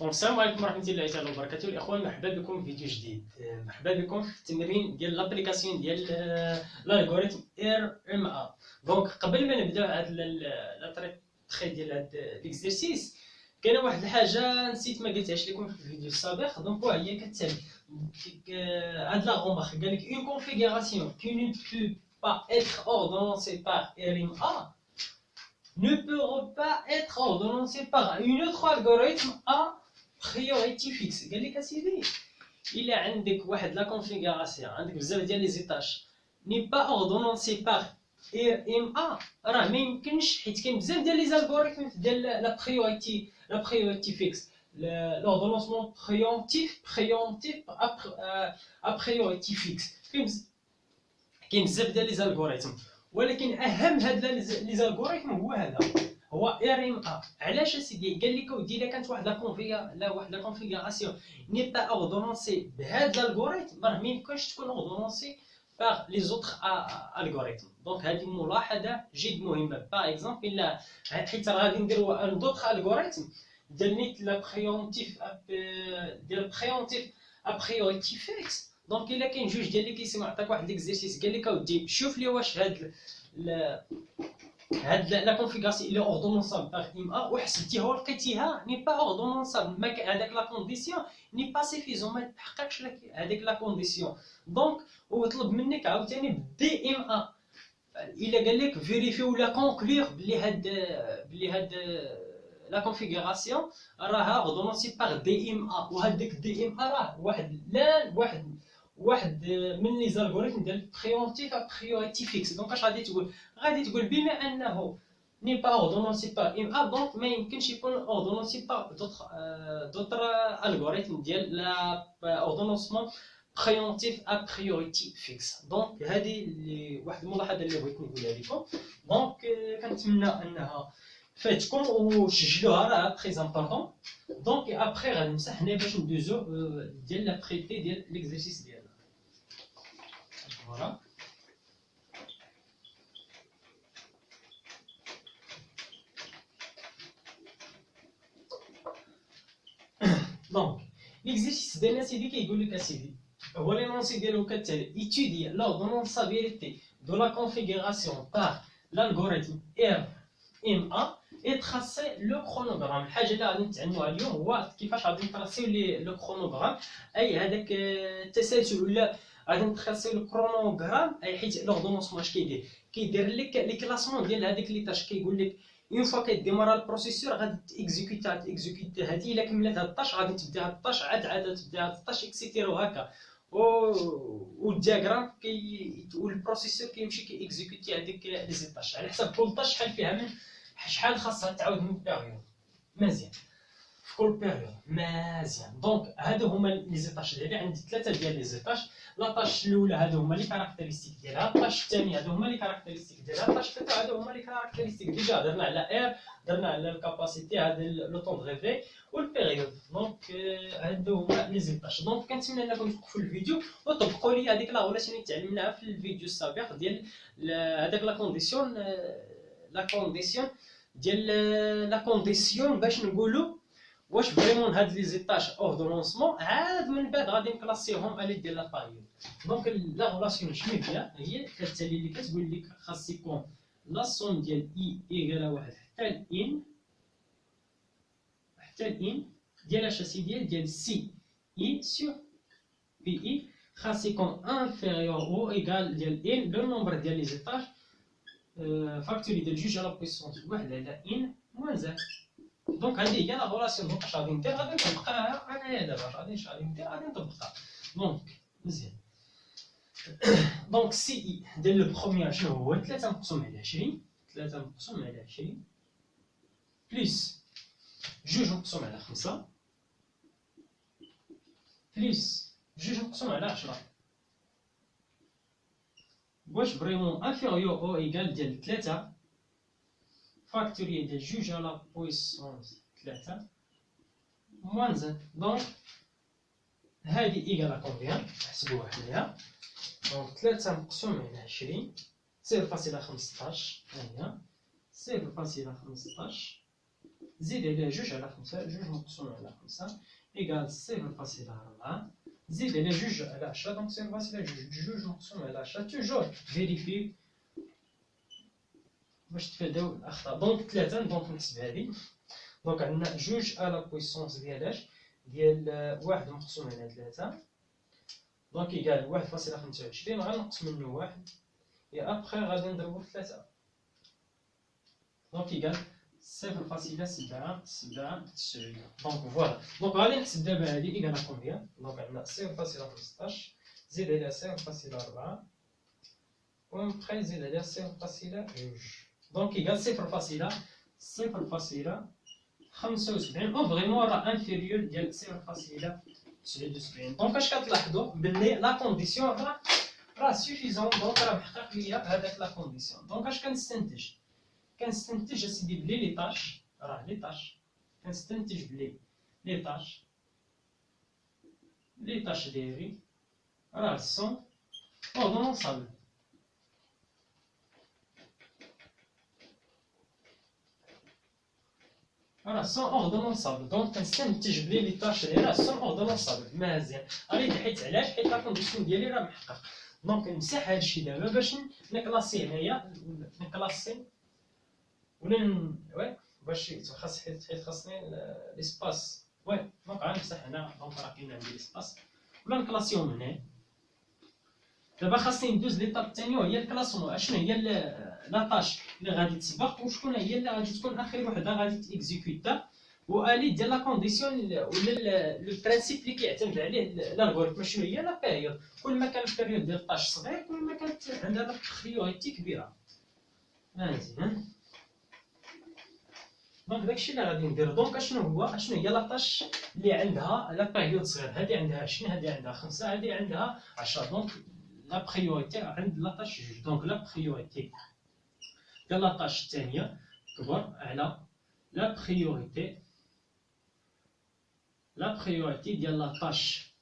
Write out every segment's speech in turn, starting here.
السلام عليكم ورحمه الله تعالى وبركاته الاخوان، مرحبا بكم في فيديو جديد. مرحبا بكم في التمرين ديال لابليكاسيون ديال الالغوريثم ار ام ا. دونك قبل ما نبداو هاد لا تري ديال هاد ليكزيرسيس، كاينه واحد الحاجه نسيت ما قلتهاش لكم في الفيديو السابق. دونك وهي كتسالي هاد لا غومبارك قال لك اون كونفيغوراسيون كي نو بو با être ordonnancée par RMA ne peut pas être ordonnancée par une autre algorithme à priorité fixe. قال لك اسيدي الا عندك واحد لا كونفيغوراسيون، عندك بزاف ديال لي زيتاج ني با اوردونونسي باغ ام ا، راه ما يمكنش، حيت كاين بزاف ديال لي زالغوريثم ديال لا بريوريتي فيكس، لوردونونسمون بريومتيف ا بريوريتي فيكس. كاين بزاف ديال لي زالغوريثم، ولكن اهم هاد لي زالغوريثم هو هذا، هو ار ام ا. علاش اسيدي؟ قال لك ودي الا كانت واحد لا كونفيغوراسيون ني با اوردونونسي بهاد الالغوريثم، راه ما يمكنش تكون اوردونونسي باغ لي زوطخ الغوريثم. دونك هذه ملاحظه جد مهمه. باغ اكزومبل الا حيت راه غادي نديروا ان دوطخ الغوريثم ديال نيت لا بريومتيف ديال بريومتيف ا بريوريتي فيكس. دونك الا كاين جوج ديال لي كيسيون، عطاك واحد ليكزيرسيس قال لك اودي شوف لي واش هاد لا كونفيغوراسيون اللي اوردونونسابل باغ ام ا وحسبتيها ولقيتيها ني با اوردونونسابل، ما هذاك لا كونديسيون ني با سيفيزون، ما تحققش هذيك لا كونديسيون. دونك هو طلب منك عاوتاني بدي ام ا. الا قال لك فيريفي ولا كونكلور بلي هاد لا كونفيغوراسيون راها اوردونونسي باغ دي ام ا، وهذاك دي ام ا راه واحد من لي زالغوريثم ديال بريومتيف ا بريوريتي فيكس. دونك اش غادي تقول؟ غادي تقول بما انه ني با اوردونونسي با ام ا، دونك ما يمكنش يكون اوردونونسي با دوطر الغوريثم ديال لا اوردونونسمون بريومتيف ا بريوريتي فيكس. دونك هذه واحد الملاحظه اللي بغيت نقولها لكم. دونك كنتمنى انها فاتكم وسجلوها، راه تري امبورطون. دونك ابخي غادي نمسح هنا باش ندوزو ديال لا بريتي ديال ليكزيرسيس ديالنا. فوالا دونك ليكزيرسيس ديالنا سيدي كيقول لك اسيدي هو لينونسي ديالو كالتالي: étudier l'ordonnançabilité de la configuration par l'algorithme RMA et tracer le chronogramme. الحاجه اللي غادي نتعنوا اليوم هو كيفاش غادي نتراسيو لو كرونوغرام، اي هذاك التسلسل، ولا غادي نتراسيو لو كرونوغرام. اي حيت لوردونونسمون اش كيدير لك لي كلاسمون ديال هذيك لي تاش. كيقول لك اون فوا كيديمارا البروسيسور غادي تيكزيكوتي هذه، الا كملات هاد الطاش غادي تبدا هاد الطاش، عاد تبدا هاد الطاش اكسيتيرا وهكا. والدياغرام والبروسيسور كيمشي كيكزيكوتي هذيك لي زيطاش على حسب كل طاش شحال فيها من شحال خاصها تعاود من بيريود. مزيان، في كل بيريود مزيان. دونك هادو هما لي زيطاش ديالي. عندي ثلاثه ديال لي زيطاش. لاطاش الاولى هادو هما لي كاركتيرستيك ديالها، الطاش الثاني هادو هما لي كاركتيرستيك ديالها، الطاش الثالثه هادو هما لي كاركتيرستيك. ديجا درنا على ار، درنا على الكاباسيتي، هذا لو طون دو ريفي والبيريود. دونك هادو هما لي زيطاش. دونك كنتمنى انكم توقفوا الفيديو وطبقوا لي هذيك لا غولاسيون اللي تعلمناها في الفيديو السابق ديال هذاك لا كونديسيون باش نقولوا واش فريمون هاد لي زيطاج اوردونونسمون. عاد من بعد غادي نكلاسيهم على ديال لا بايود. دونك لا غولاسيون شنو هي كالتالي اللي كتقول لك خاص يكون لا سوم ديال اي ايكالا واحد حتى الان ديال اش اسيدي ديال سي اي سور بي اي خاص يكون انفيريور او ايكال ديال ان لو نومبر ديال لي زيطاج فاكتوري ديال جوج على بويسونس واحد على ان موان زاد. دونك هذه هي لا غولاسيون. دونك اش غادي ندير؟ غادي نطبقها انايا دابا. اش غادي ندير؟ غادي نطبقها. دونك مزيان. دونك سي اي ديال لو بروميير شنو هو؟ 3 مقسوم على 20 بليس جوج مقسوم على 5 بليس جوج مقسوم على 10. واش فريمون انفيريور او ايكال ديال 3 فاكتوريال ديال جوج على بويسونس 3 موان زاد. دونك هادي ايكالا كومبيان؟ نحسبوها حنايا. دونك 3 مقسوم على 20 0.15. هاهي 0.15 زيد عليها 2/5، 2 مقسوم على 5 إيكال 0.4. زيد على 2/10، دونك 0.2 مقسوم على 10. توجور فيريفي باش تفاداو الأخطاء. دونك 3 دونك نحسب هادي. دونك عندنا 2 على بويسونس ديال 1 مقسوم على 3، دونك إيكال 1.25. غنقص منو 1 et après غادي نضربو في 3، دونك إيكال 0.797. دونك فوالا. دونك غادي نحسب دابا هادي إيكال كومبيان. دونك عندنا 0.15 زيد عليها 0.4 و بخي زيد عليها 0.2، دونك إيكال 0.75. أو فريمون راه انفيريور ديال 0.79. دونك اش كتلاحظوا بلي لا كونديسيون راه سوفيزون، دونك راه محقق ليا هذاك لا كونديسيون. دونك اش كنستنتج اسيدي بلي لي طاش، راه لي طاش كنستنتج بلي لي طاش ديالي راه سون اوردونونسابل. راه سون اوردونونسابل، دونك كنستنتج بلي لي طاش ديالي راه سون اوردونونسابل. مزيان. غادي حيت علاش؟ حيت لا كونديسيون ديالي راه محقق. دونك نمسح هادشي دابا باش نكلاسي هنايا، نكلاسي ولا وي باش حيت خاصني ليسباس. وي دونك غنمسح هنا، دونك راه كاين عندي ليسباس ولا نكلاسيهم هنا. دابا خاصني ندوز ليطاب الثانيه هي الكلاسمون. اشنو هي لاطاش اللي غادي تسبق وشكون هي اللي غادي تكون اخر وحده غادي تيكزيكوتا، والي ديال لا كونديسيون ولا لو برانسيب اللي كيعتمد عليه الالغوريثم شنو هي لا بيريود. كل ما كان البيريود ديال الطاش صغير كل ما كانت عندها لا بريوريتي كبيره. مزيان. دونك داكشي اللي غادي ندير. دونك اشنو هي لاطاش اللي عندها لا بيريود صغير؟ هذه عندها 20، هذه عندها 5، هذه عندها 10. دونك لا بريوريتي عند لاطاش جوج. دونك لا بريوريتي ديال لاطاش الثانيه كبر على لا بريوريتي ديال لاطاش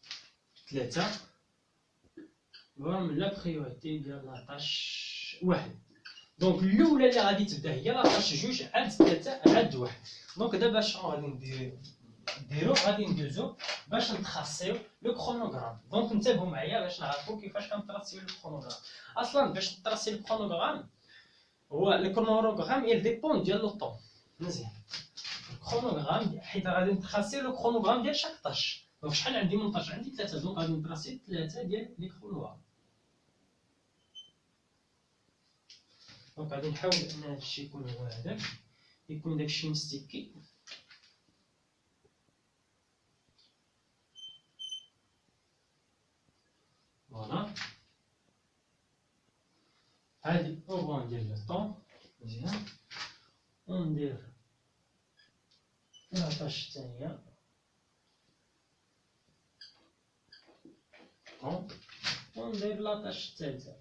3 من لا بريوريتي ديال لاطاش 1. دونك الاولى اللي غادي تبدا هي لاطاش جوج عاد 3 عاد 1. دونك دابا شنو غادي نديرو غادي ندوزو باش نتخاصيو لو كرونوغرام. دونك انتبهوا معايا باش نعرفوا كيفاش كنتراسيو لو كرونوغرام. اصلا باش نتراسي لو كرونوغرام هو لو كرونوغرام يل ديبون ديال لو طون. مزيان. الكرونوغرام حيت غادي نتراسي لو كرونوغرام ديال شاك طاش. دونك شحال عندي من طاش؟ عندي 3، دونك غادي نتراسي 3 ديال لي كرونوغرام. دونك غادي نحاول ان هادشي يكون هو هذاك، يكون داكشي مستيكي. فوالا. هادي أوغون ديال لو طون. مزيان. وندير لاطاش الثانية طون، وندير لاطاش الثالثة.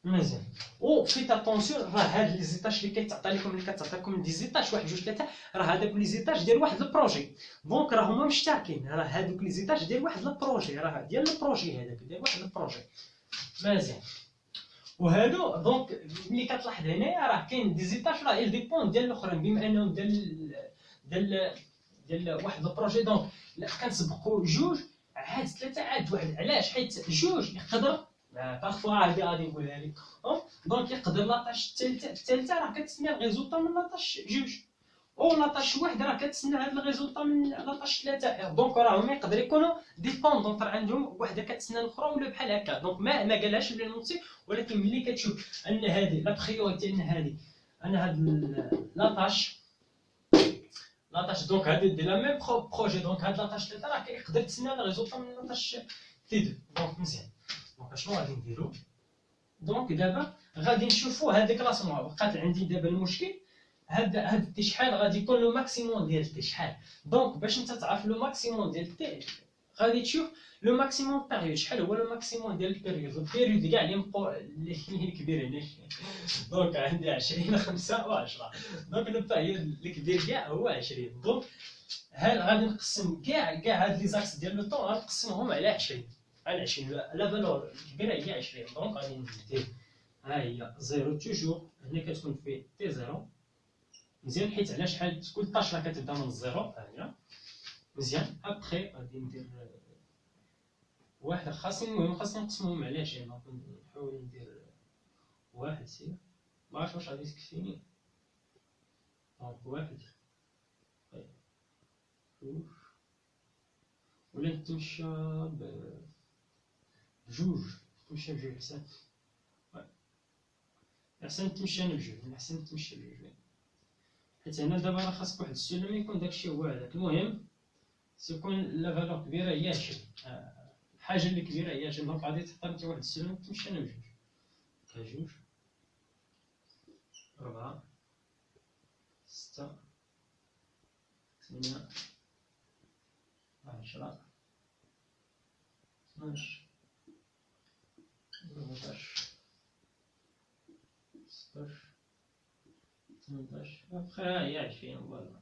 مزيان. و فيت اتونسيون راه هاد لي زيتاج اللي كيتعطى لكم اللي كتعطيكم دي زيتاج 1 2 3 راه هذاك لي زيتاج ديال واحد البروجي. دونك راه هما مشتركين، راه هادوك لي زيتاج ديال واحد البروجي، راه ديال البروجي هذاك ديال واحد البروجي. مزيان. وهادو دونك ملي كتلاحظ هنايا راه كاين دي زيتاج راه ديبون ديال الاخرين بما انهم ديال واحد البروجي. دونك كنسبقوا جوج عاد 3 عاد 1. علاش؟ حيت جوج يقدر بارفوا هادي غادي نقولها لك. دونك يقدر لاطاش الثالثه راه كتسنى الريزولطا من لاطاش جوج، او لاطاش واحد راه كتسنى هاد الريزولطا من لاطاش 3. دونك راه هما يقدر يكونوا ديبوندون، راه عندهم وحده كتسنى الاخرى ولا بحال هكا. دونك ما قالهاش بلي نوتي، ولكن ملي كتشوف ان هذه لا بريوريتي ان هاد لاطاش دونك هادي ديال لا ميم بروجي، دونك هاد لاطاش 3 راه كيقدر تسنى الريزولطا من لاطاش تي 2. دونك مزيان. دونك شنو غادي نديرو؟ دونك دابا غادي نشوفوا هاد الكلاسمون. بقات عندي دابا المشكل هاد تي شحال غادي يكون لو ماكسيموم ديال تي شحال. دونك باش انت تعرف لو ماكسيموم ديال تي غادي تشوف لو ماكسيموم بيريود. شحال هو لو ماكسيموم ديال البيريود كاع اللي كبير هنا. دونك عندي 20 5 و10. دونك البيريود الكبير كاع هو 20. دونك غادي نقسم كاع هاد لي زاكس ديال لو طون غنقسمهم على 20. على 20 لا فالور الكبيره هي 20 دونك غادي ندير ها هي زيرو توجور هنا كتكون في تي زيرو مزيان حيت على شحال كل طاش راه كتبدا من الزيرو ها هي مزيان ابخي غادي ندير واحد خاصني المهم خاصني نقسمهم على 20 دونك نحاول ندير واحد سير معرفتش واش غادي تكفيني دونك واحد جوج ولا نتمشى بجوج نتمشى بجوج حسن احسن نتمشى انا بجوج احسن نتمشى بجوج حيت هنا دابا راه خاصك واحد السلم يكون داكشي هو هذاك المهم سيكون لا فالور كبيره هي 20 الحاجه اللي كبيره هي 20 دونك غادي تختار انت واحد السلم تمشي انا بجوج جوج 4 6 8 10 12 14 16 18 ابخي ها هي 20 فوالا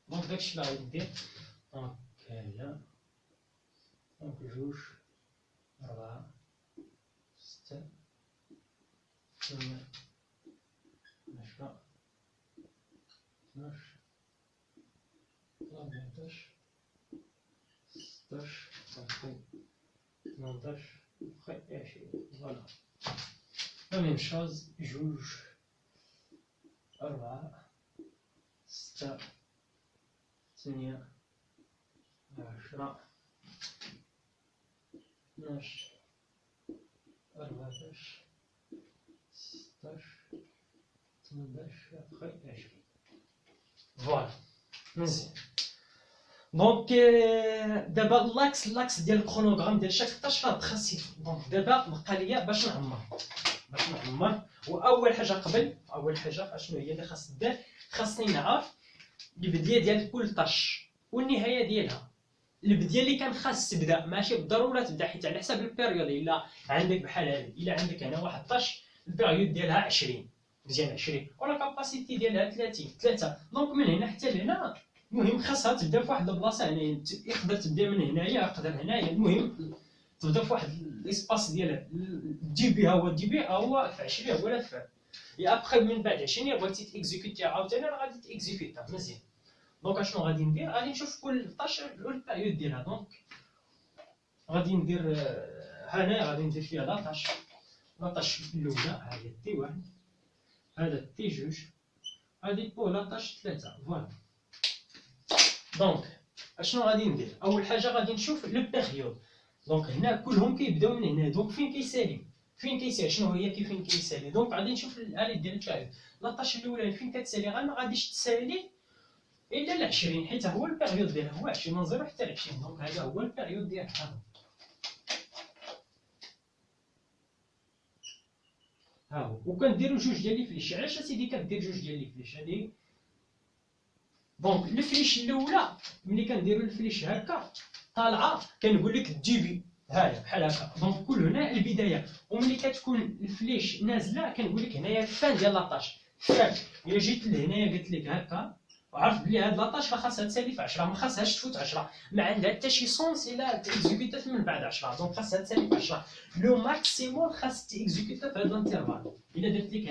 دونك داكشي اللي غادي ندير دونك هاهي دونك جوج 4 6 8 10 12 14 16 18 20 فوالا لا ميم شوز جوج 4 6 8 10 12 14 16 18 20 فوالا مزيان دونك دابا لاكس ديال الكرونوغرام ديال شاك طاش راه تخسيت دونك دابا بقى ليا باش نعمر واول حاجه قبل اول حاجه اشنو هي اللي خاص دير خاصني نعرف البدايه ديال كل طاش والنهايه ديالها البدايه اللي كان خاص تبدا ماشي بالضروره تبدا حيت على حساب البيريود الا عندك بحال هذه الا عندك هنا واحد طاش البيريود ديالها 20 مزيان 20 ولا كاباسيتي ديالها 30 3 دونك من هنا حتى لهنا المهم خاصها تبدا في واحد البلاصه يعني يقدر تبدا من هنايا يقدر هنايا المهم تبدا في واحد الاسباس ديالها الدي بي هو الدي بي هو في 20 ولا في يا ابخي من بعد 20 بغيتي تيكزيكوتي عاوتاني راه غادي تيكزيكوتها مزيان دونك اشنو غادي ندير غادي نشوف كل طاش البيريود ديالها دونك غادي ندير هنايا غادي ندير فيها لاطاش الاولى ها هي تي واحد هذا تي جوج هادي بو لاطاش 3 فوالا دونك اشنو غادي ندير اول حاجه غادي نشوف لو بيريود دونك هنا كلهم كيبداو من هنا دونك فين كيسالي شنو هي فين كيسالي دونك غادي نشوف الالي ديال البيريود لاطاش الاولى فين كتسالي غير ما غاديش تسالي الا ل 20 حيت هو البيريود ديالها هو 20 من 0 حتى ل 20 دونك هذا هو البيريود ديالها ها هو وكنديروا جوج ديال لي فليش علاش اسيدي كدير جوج ديال لي فليش هادي دونك الفليش الاولى ملي كنديروا الفليش هكا طالعه كنقول لك الديبي هايا بحال هكا دونك كل هنا البدايه وملي كتكون الفليش نازله كنقول لك هنايا الفان ديال لاطاش فان الا جيت لهنايا قلت لك هكا وعرفت بلي هاد لاطاش راه خاصها تسالي في 10 ما خاصهاش تفوت 10 ما عندها حتى شي سونس الا تيكزيكوتات من بعد 10 دونك خاصها تسالي في 10 لو ماكسيموم خاص تيكزيكوتا في هاد الانترفال الا درت لك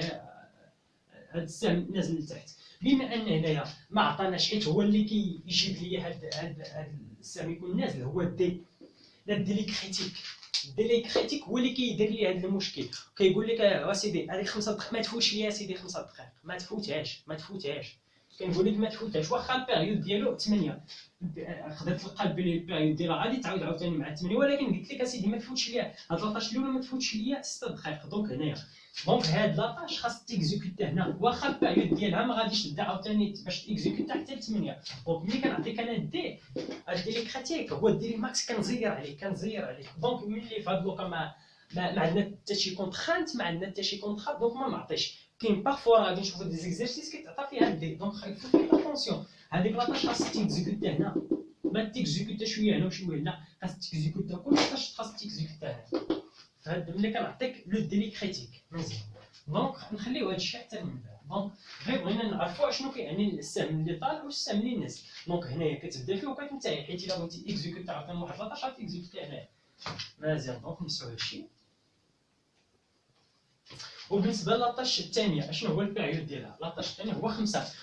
هاد السهم نازل لتحت بما ان هنايا ما عطاناش حيت هو اللي كيجيب لي هاد السهم يكون نازل هو الدي لا ديلي كريتيك الديلي كريتيك هو اللي كيدير لي هاد المشكل كيقول لك اسيدي هذيك 5 دقائق ما تفوتش ليا اسيدي 5 دقائق ما تفوتهاش كنقول لك ما تفوتهاش واخا البيريود ديالو 8 تقدر تلقى بلي البيريود ديالها غادي تعاود عاوتاني مع 8 ولكن قلت لك اسيدي ما تفوتش ليا هاد لاطاش الاولى ما تفوتش ليا 6 دقائق دونك هنايا دونك هاد لاطاش خاص تيكزيكوتا هنا واخا البيريود ديالها ما غاديش تبدا عاوتاني باش تيكزيكوتا حتى ل 8 دونك ملي كنعطيك انا الدي الديلي كريتيك هو الديلي ماكس كنزير عليه دونك ملي في هاد لوكا ما عندنا حتى شي كونترانت ما عندنا حتى شي كونترا دونك ما معطيش كاين بارفوا غادي نشوفوا دي زيكزارسيس كيتعطى فيها الدي دونك خايف اتونسيون هذيك لاطاش خاص تيكزيكوتا هنا ما تيكزيكوتا شويه هنا وشويه لا خاص تيكزيكوتا كل لاطاش خاص تيكزيكوتا هنا فهاد ملي كنعطيك لو ديلي كريتيك مزيان دونك نخليو هادشي حتى من بعد دونك غير بغينا نعرفوا اشنو كيعني السهم اللي طالع والسهم اللي نازل دونك هنايا كتبدا فيه وكتنتهي حيت الا بغيتي اكزيكوتا عاوتاني واحد لاطاش غاتيكزيكوتا هنايا مزيان. دونك نسيو هادشي. وبالنسبه لاطاش الثانيه اشنو هو البيريود ديالها؟ لاطاش الثانيه هو 5.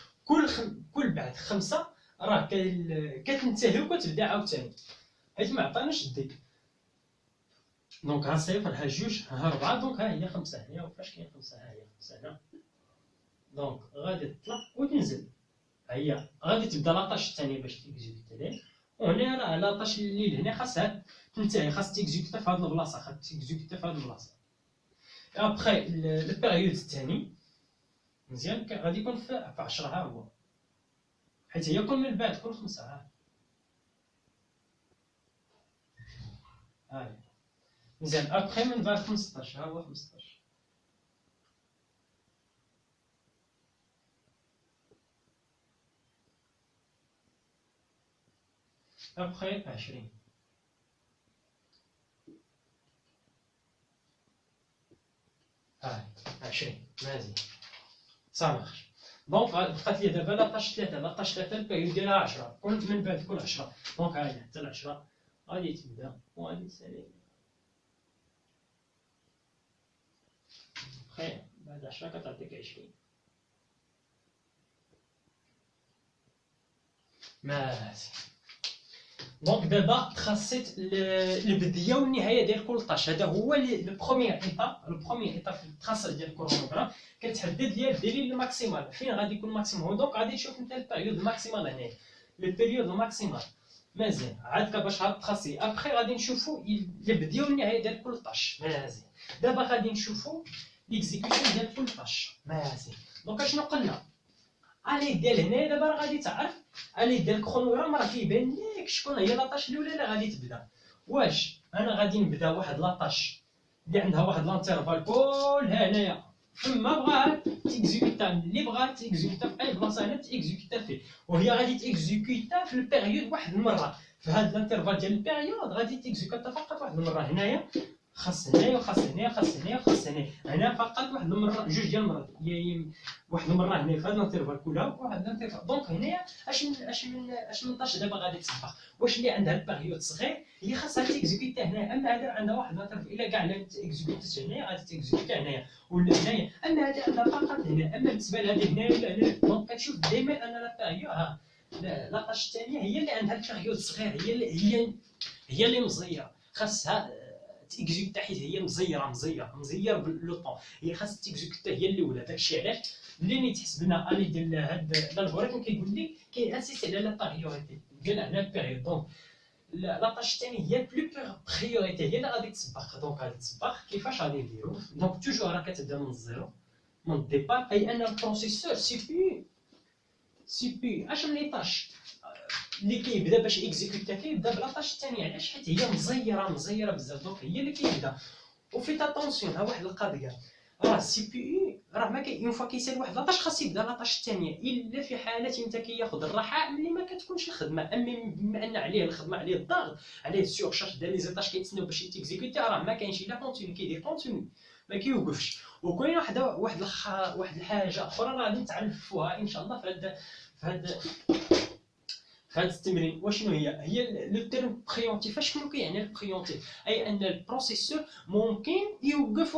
كل بعد 5 راه كتنتهي وكتبدا عاوتاني، حيت ما عطاناش الديك. دونك ها 0 ها 2 ها 4، دونك ها هي 5 هنا. وفاش كاين 5 ها هي 5 هنا. دونك غادي تطلع وتنزل، هي غادي تبدا لاطاش الثانيه باش تيكزيكوتي. وهنا راه لاطاش اللي لهنا خاصها تنتهي، خاص تيكزيكوتي في هاد البلاصه، خاص تيكزيكوتي في هاد البلاصه. ابخي البيريود الثاني مزيان غادي يكون في 10 ها هو، حيت هي كل من بعد كل 5 ها مزيان. ابخي من بعد 15 ها هو 15. ابخي 20. ها 20 مزيان صافي. دونك بقات لي دابا لاطاش 3. لاطاش 3 البيريود ديالها 10، كل من بعد كل 10. دونك ها هي حتى ل 10 غادي تبدا وغادي تسالي. بخير بعد 10 كتعطيك 20. مزيان. دونك دابا تخصيت البدايه والنهايه ديال كل طاش. هذا هو لو بروميير ايطاب في التخصص ديال الكرونوغراف. كتحدد ليا الدليل الماكسيمال فين غادي يكون ماكسيمال. دونك غادي تشوف انت البيريود الماكسيمال هنا، البيريود الماكسيمال. مزيان عاد باش هاد التخصصي ابخي غادي نشوفوا البدايه والنهايه ديال كل طاش. مزيان دابا غادي نشوفوا ليكزيكوشن ديال كل طاش. مزيان دونك اشنو قلنا؟ الي ديال هنا دابا راه غادي تعرف الي ديال الكرونوغرام راه كيبان لك شكون هي لاطاش الاولى اللي غادي تبدا. واش انا غادي نبدا واحد لاطاش اللي عندها واحد لانترفال كلها هنايا فما بغات تيكزيكوتا، اللي بغات تيكزيكوتا في اي بلاصه هنا تيكزيكوتا فيه، وهي غادي تيكزيكوتا في البيريود واحد المره. في هاد الانترفال ديال البيريود غادي تيكزيكوتا فقط واحد المره. هنايا خاص هنايا وخاص هنايا خاص هنايا وخاص هنايا. هنا فقط واحد المره، جوج ديال المرات، واحد المره هنا في هاد الانترفال كلها واحد الانترفال. دونك هنايا اش من طاش دابا غادي تصبح. واش اللي عندها البيريود صغير هي خاصها تيكزيكوتا هنا، اما هذا عندها واحد الانترفال الا كاع لا تيكزيكوتات هنايا غادي تيكزيكوتا هنايا ولا هنايا، اما هذا عندها فقط هنا. اما بالنسبه لهذه هنا ولا هنا، دونك كتشوف دائما ان لا بيريود ها لاطاش الثانيه هي اللي عندها البيريود صغير، هي اللي مزيره، خاصها تيكزيكوتا حيت هي مزيره بلو طون. هي خاص تيكزيكوتا هي الاولى. داكشي علاش ملي تحسب لنا الي ديال هاد الالغوريثم كيقول لك كينسيستي على لا بريوريتي ديال على البيريود. دونك لاطاش الثاني هي بلو بريوريتي هي اللي غادي تسبق. دونك غادي تسبق كيفاش غادي نديرو؟ دونك توجور راه كتبدا من الزيرو من الديبار، اي ان البروسيسور سي بي اش من لي طاش اللي كيبدا باش اكزيكوتا كيبدا بلاطاش الثانيه. علاش؟ حيت هي مزيره بزاف، دونك هي اللي كيبدا. وفيت اتونسيون ها واحد القضيه، راه السي بي يو راه ما اون فوا كيسال واحد لاطاش خاص يبدا لاطاش الثانيه، الا في حاله انت كياخذ الراحه ملي ما كتكونش الخدمه. اما بما ان عليه الخدمه عليه الضغط عليه السيغ شارج ديال لي زيطاج كيتسناو باش يتيكزيكوتي، راه ما كاينش الا كونتيني كيدير كونتيني ما كيوقفش. وكاين واحد الحاجه اخرى راه غادي نتعرفوها ان شاء الله في هذا التمرين. وشنو هي لو تيرم بريونتيف؟ شنو كيعني البريونتيف؟ اي ان البروسيسور ممكن يوقف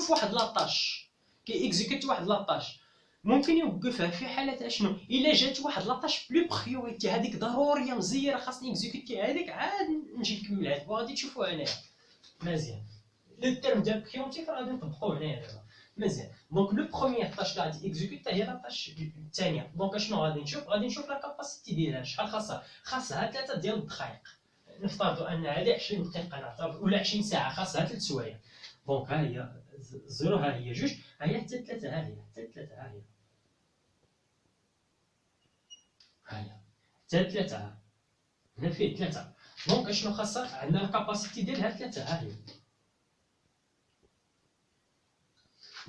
واحد لاطاش، كيكزيكوت واحد لاطاش ممكن يوقفها في حاله اشنو؟ الا جات واحد لاطاش بلو بريوريتي هذيك ضروريه مزيره خاصني نكزيكوتي هذيك عاد نجي نكملها وغادي تشوفوها هنايا. مزيان لو تيرم ديال بريونتيف غادي نطبقوه هنايا دابا. مزيان دونك لو بروميير طاش اللي غادي اكزيكوتا هي لاطاش الثانيه. دونك شنو غادي نشوف لا كاباسيتي ديالها شحال خاصها 3 ديال الدقائق. نفترضوا ان هذه 20 دقيقه نعتبر ولا 20 ساعه، خاصها 3 سوايع. دونك ها هي زيرو ها هي جوج ها هي حتى 3 ها هي حتى 3 ها هي حتى 3 هنا فيه 3. دونك اشنو خاصها؟ عندنا الكاباسيتي ديالها 3 ها هي.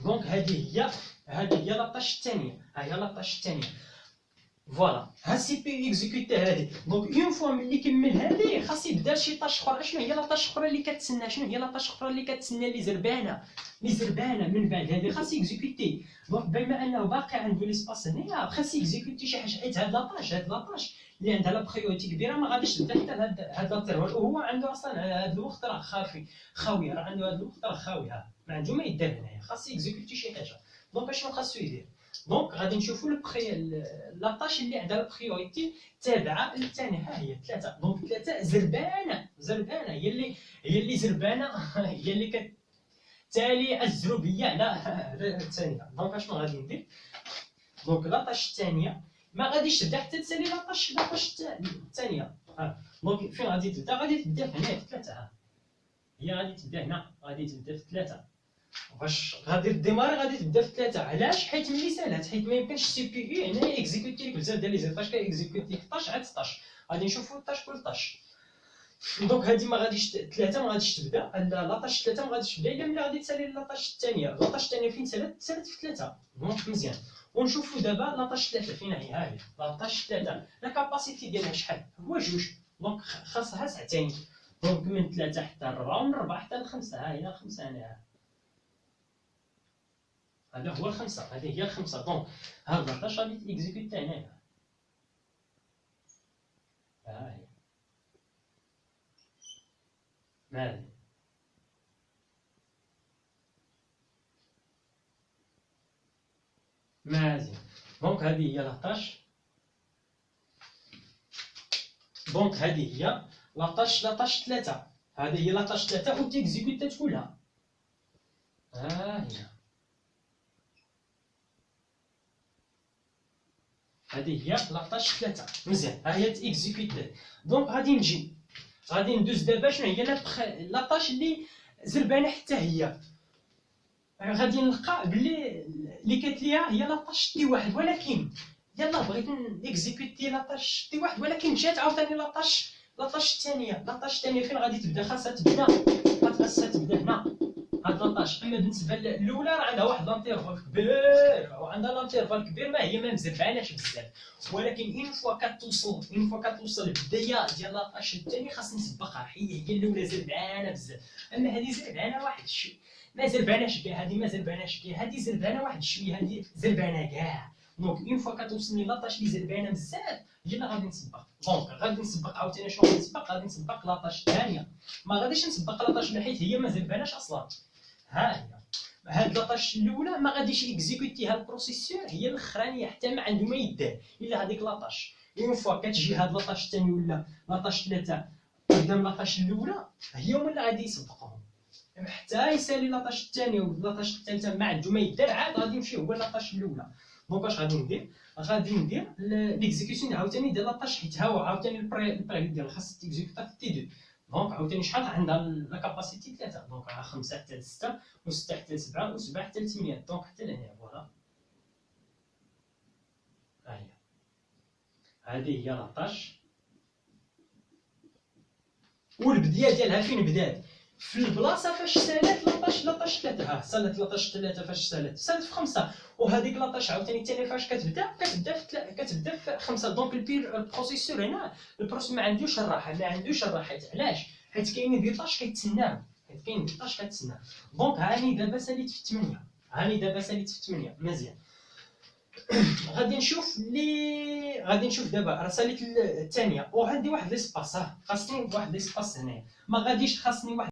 دونك هذه هي لاطاش الثانيه. ها هي لاطاش الثانيه فوالا. ها سي بي اكزيكوتا هذه. دونك اون فوا ملي كمل هذه خاص يبدا شي طاش اخرى. شنو هي لاطاش اخرى اللي كتسنى؟ اللي زربانه من بعد هذه خاص اكزيكوتي. دونك بما انه باقي عنده ليسباس هنايا خاص اكزيكوتي شي حاجه، حيت هاد لاطاش اللي عندها لا بريوريتي كبيره ما غاديش تبدا حتى هاد لانترفال، وهو عنده اصلا هاد الوقت راه خاوي، راه عنده هاد الوقت راه خاوي، ما عنده ما يدير هنايا، خاص يكزيكوتي شي حاجه. دونك اشنو خاصو يدير؟ دونك غادي نشوفوا لاطاش اللي عندها لا بريوريتي تابعه للثانيه، ها هي 3. دونك 3 زربانه هي اللي زربانه هي اللي كتالي الزروبيه على الثانيه. دونك اشنو غادي ندير؟ دونك لاطاش الثانيه ما غاديش تبدا حتى تسالي لاطاش الثانيه. دونك فين غادي تبدا؟ غادي تبدا هنا في 3. هي غادي تبدا هنا، غادي تبدا في 3. واش غادي ديماري؟ غادي تبدا في 3. علاش؟ حيت ملي سالات، حيت ما يمكنش السي بي يو هنا يكزيكوتي لك بزاف ديال لي زيطاج، كيكزيكوتي لك 12 عاد 16. غادي نشوفوا 16 كل 12. دونك هادي ما غاديش 3 ما غاديش تبدا، لاطاش 3 ما غاديش تبدا الا ملي غادي تسالي لاطاش الثانيه. لاطاش الثانيه فين سالات في 3. دونك مزيان. ونشوفوا دابا لاطاش 3 فين هي؟ ها هي لاطاش 3 لا كاباسيتي ديالها شحال؟ هو 2. دونك خاصها ساعتين. دونك من 3 حتى 4 ومن 4 حتى 5. ها هي 5 هنا، هذا هو 5، هذه هي 5. دونك هاد لاطاش غادي تيكزيكوتي هنايا، ها هي مالي. مزيان. دونك هذه هي لاطاش، دونك هذه هي لاطاش 3. هذه هي لاطاش 3 وتيكزيكوتات كلها، ها هي هذه هي لاطاش 3. مزيان، ها هي تيكزيكوتات. دونك غادي ندوز دابا شنو هي لاطاش اللي زربانه حتى هي. غادي نلقى بلي اللي كانت ليها هي لاطاش تي 1، ولكن يلا بغيت نيكزيكوتي لاطاش تي 1 ولكن جات عاوتاني لاطاش الثانيه. لاطاش الثانيه فين غادي تبدا؟ خاصها تبدا هنا هاد لاطاش. اما بالنسبه للاولى راه عندها واحد لانترفال كبير، وعندها لانترفال كبير ما هي ما مزرباناش بزاف، ولكن اون فوا كتوصل للبدايه ديال لاطاش الثاني خاص نسبقها. هي الاولى زربانه بزاف، اما هذه زربانه واحد الشيء، ما زرباناش كاع هذه، ما زرباناش كاع هذه، زربانه واحد شويه، هذه زربانه كاع. دونك اون فوا كتوصلني لاطاش اللي زربانه بزاف هي غادي نسبق. دونك غادي نسبق عاوتاني. شنو غادي نسبق؟ غادي نسبق لاطاش الثانيه، ما غاديش نسبق لاطاش حيت هي ما زرباناش اصلا. ها هي هاد لاطاش الاولى ما غاديش اكزيكوتيها البروسيسور هي الاخرانيه حتى ما عنده ما يدار الا هذيك لاطاش. اون فوا كتجي هاد لاطاش الثاني ولا لاطاش 3 قدام لاطاش الاولى، هي هما اللي غادي يسبقهم حتى يسالي لاطاش الثانيه ولاطاش الثالثه ما عنده ما يدار، عاد غادي يمشي هو لاطاش الاولى. دونك اش غادي ندير؟ غادي ندير ليكزيكسيون عاوتاني ديال لاطاش، حيت ها هو عاوتاني البريغ ديال خاص تيكزيكوتا في تي 2. دونك عاوتاني شحال عندها لا كاباسيتي 3. دونك 5 حتى 6 و6 حتى 7 و7 حتى 8. دونك حتى لهنا فوالا. ها هي هذه هي لاطاش، والبدايه ديالها فين بدات؟ في البلاصه فاش سالات لاطاش 3. ها سالات لاطاش 3 فاش سالات في 5. وهذيك لاطاش عاوتاني الثانيه فاش كتبدا في 5. دونك البروسيسور هنا البروسيسور ما عندوش الراحه، علاش؟ حيت كاينين دي طاش كيتسناو، دونك هاني دابا ساليت في 8. مزيان. غادي نشوف دابا راه ساليت الثانيه وعندي واحد ليسباس، خاصني واحد ليسباس هنا، ما غاديش خاصني واحد